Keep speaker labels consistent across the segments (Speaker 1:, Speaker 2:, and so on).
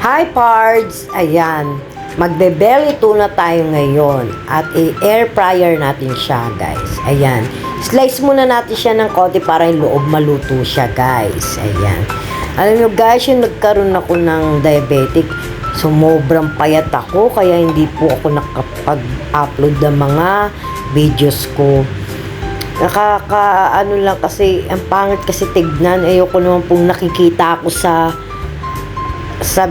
Speaker 1: Hi Pards! Ayan, magbe-belly tuna tayo ngayon at i-air fryer natin siya guys. Ayan, slice muna natin siya ng konti para yung loob maluto siya guys. Ayan, alam nyo guys, yung nagkaroon ako ng diabetic, sumobrang payat ako kaya hindi po ako nakapag-upload ng mga videos ko. Ano lang kasi, ang pangit kasi tignan. Ayoko naman pong nakikita ako sa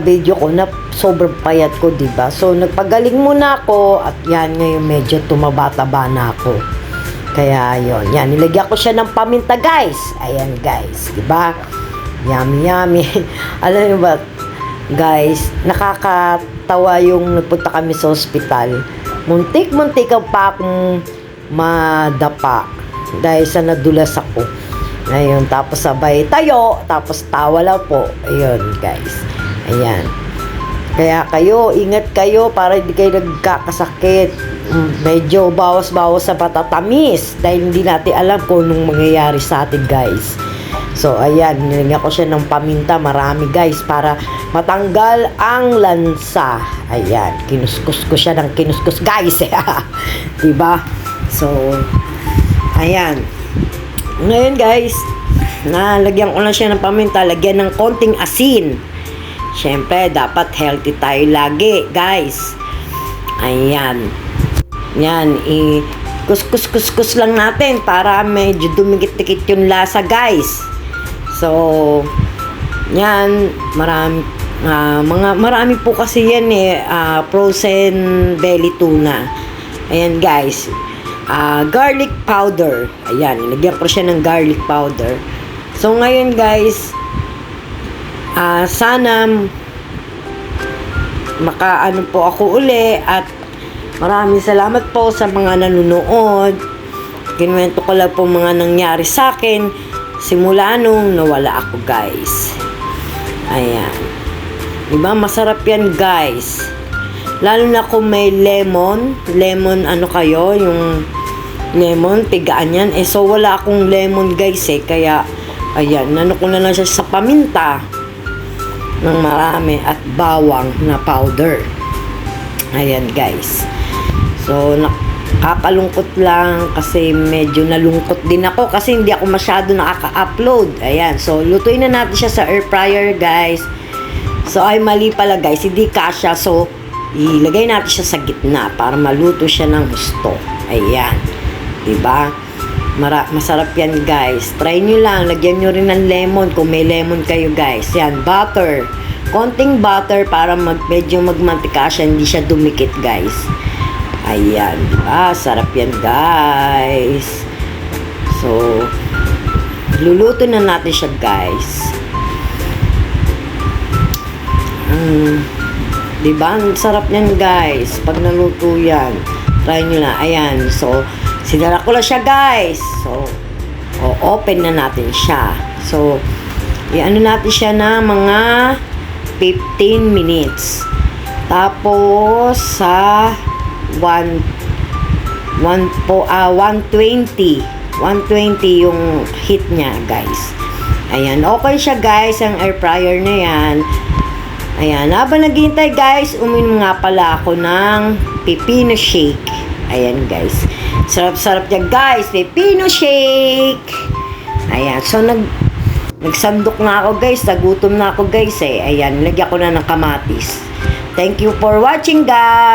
Speaker 1: video ko na sobrang payat ko, diba? So, nagpagaling muna ako at yan, ngayon medyo tumaba-taba na ako. Kaya, yon yan, nilagyan ko siya ng paminta, guys. Ayan, guys, diba? Yummy, yummy. Alam niyo ba, guys, nakakatawa yung nagpunta kami sa ospital. Muntik-muntik pa akong madapa dahil sa nadulas ako. Ayun, tapos sabay tayo, tapos tawa lang po. Ayun, guys. Ayan. Kaya kayo, ingat kayo para hindi kayo nagkakasakit. Medyo bawas-bawas sa patatamis dahil hindi natin alam kung anong mangyayari sa atin, guys. So, ayan, nilagyan ko siya ng paminta, marami, guys, para matanggal ang lansa. Ayan, kinuskus ko siya ng kinuskus, guys. Diba? So, ayan. Ngayon, guys, nalagyan ko lang siya ng paminta, lagyan ng konting asin. Siyempre, dapat healthy tayo lagi, guys. Ayan. Yan, kuskus lang natin para medyo dumikit-dikit yung lasa, guys. So, yan, marami po kasi yan frozen belly tuna. Ayan, guys. Garlic powder. Ayan, nilagyan ko siya ng garlic powder. So, ngayon, guys, sana makaano po ako uli at maraming salamat po sa mga nanonood. Kinuwento ko lang po mga nangyari sa akin simula nung nawala ako, guys. Ayan, diba masarap yan, guys, lalo na kung may lemon ano kayo, yung lemon, tigaan yan. So wala akong lemon, guys, kaya ayan, nano ko na lang siya sa paminta ng marami at bawang na powder. Ayan, guys. So, nakakalungkot lang kasi medyo nalungkot din ako kasi hindi ako masyado nakaka-upload. Ayan. So, lutuin na natin siya sa air fryer, guys. So, ay mali pala, guys. Hindi kasya. So, ilagay natin siya sa gitna para maluto siya ng gusto. Ayan. Diba? Masarap yan, guys. Try nyo lang. Lagyan nyo rin ng lemon kung may lemon kayo, guys. Yan, butter. Konting butter para medyo magmantika siya, hindi siya dumikit, guys. Ayan, diba? Sarap yan, guys. So, luluto na natin siya, guys. Diba? Ang sarap yan, guys. Pag naluto yan, try nyo na. Ayan, so, sinara ko lang siya, guys. So, open na natin siya. So, i-ano natin siya na mga 15 minutes. Tapos, sa 120 yung heat niya, guys. Ayan, okay siya, guys, ang air fryer na yan. Ayan, habang naghihintay, guys, uminom nga pala ako ng pipino shake. Ayan, guys. Sarap-sarap niya, guys. Pipino shake. Ayan. So, nagsandok na ako, guys. Nagutom na ako, guys, Ayan. Lagyan ko na ng kamatis. Thank you for watching, guys.